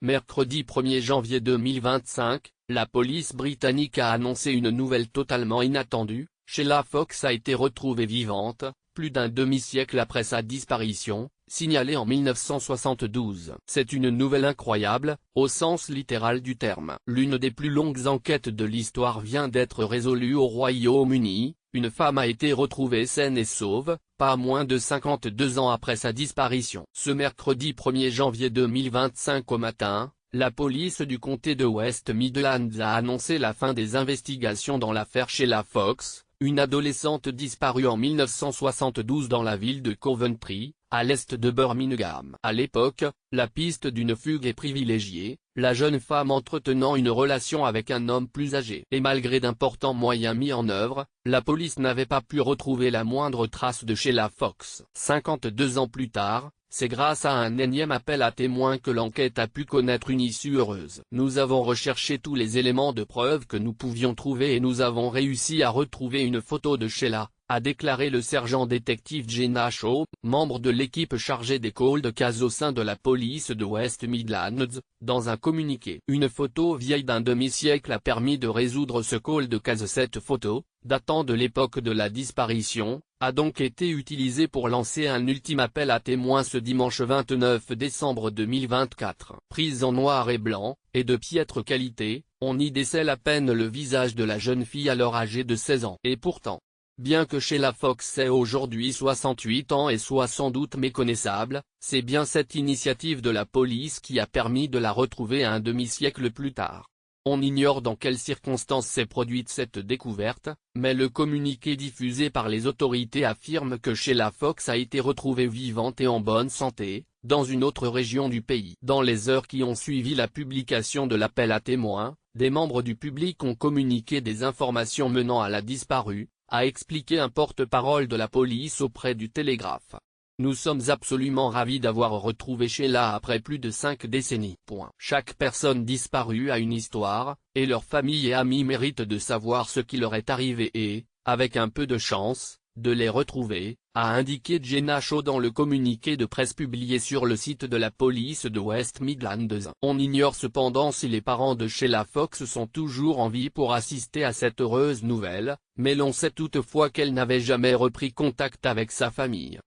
Mercredi 1er janvier 2025, la police britannique a annoncé une nouvelle totalement inattendue. Sheila Fox a été retrouvée vivante, plus d'un demi-siècle après sa disparition, signalée en 1972. C'est une nouvelle incroyable, au sens littéral du terme. L'une des plus longues enquêtes de l'histoire vient d'être résolue au Royaume-Uni. Une femme a été retrouvée saine et sauve, pas moins de 52 ans après sa disparition. Ce mercredi 1er janvier 2025 au matin, la police du comté de West Midlands a annoncé la fin des investigations dans l'affaire Sheila Fox, une adolescente disparue en 1972 dans la ville de Coventry, à l'est de Birmingham. À l'époque, la piste d'une fugue est privilégiée, la jeune femme entretenant une relation avec un homme plus âgé. Et malgré d'importants moyens mis en œuvre, la police n'avait pas pu retrouver la moindre trace de Sheila Fox. 52 ans plus tard, c'est grâce à un énième appel à témoins que l'enquête a pu connaître une issue heureuse. Nous avons recherché tous les éléments de preuve que nous pouvions trouver et nous avons réussi à retrouver une photo de Sheila, a déclaré le sergent détective Jenna Shaw, membre de l'équipe chargée des cold cases au sein de la police de West Midlands, dans un communiqué. Une photo vieille d'un demi-siècle a permis de résoudre ce cold case. Cette photo, datant de l'époque de la disparition, a donc été utilisée pour lancer un ultime appel à témoins ce dimanche 29 décembre 2024. Prise en noir et blanc, et de piètre qualité, on y décèle à peine le visage de la jeune fille alors âgée de 16 ans. Et pourtant, bien que Sheila Fox ait aujourd'hui 68 ans et soit sans doute méconnaissable, c'est bien cette initiative de la police qui a permis de la retrouver un demi-siècle plus tard. On ignore dans quelles circonstances s'est produite cette découverte, mais le communiqué diffusé par les autorités affirme que Sheila Fox a été retrouvée vivante et en bonne santé, dans une autre région du pays. Dans les heures qui ont suivi la publication de l'appel à témoins, des membres du public ont communiqué des informations menant à la disparue, a expliqué un porte-parole de la police auprès du Télégraphe. Nous sommes absolument ravis d'avoir retrouvé Sheila après plus de 5 décennies. Chaque personne disparue a une histoire, et leur famille et amis méritent de savoir ce qui leur est arrivé et, avec un peu de chance, de les retrouver, a indiqué Jenna Shaw dans le communiqué de presse publié sur le site de la police de West Midlands. On ignore cependant si les parents de Sheila Fox sont toujours en vie pour assister à cette heureuse nouvelle, mais l'on sait toutefois qu'elle n'avait jamais repris contact avec sa famille.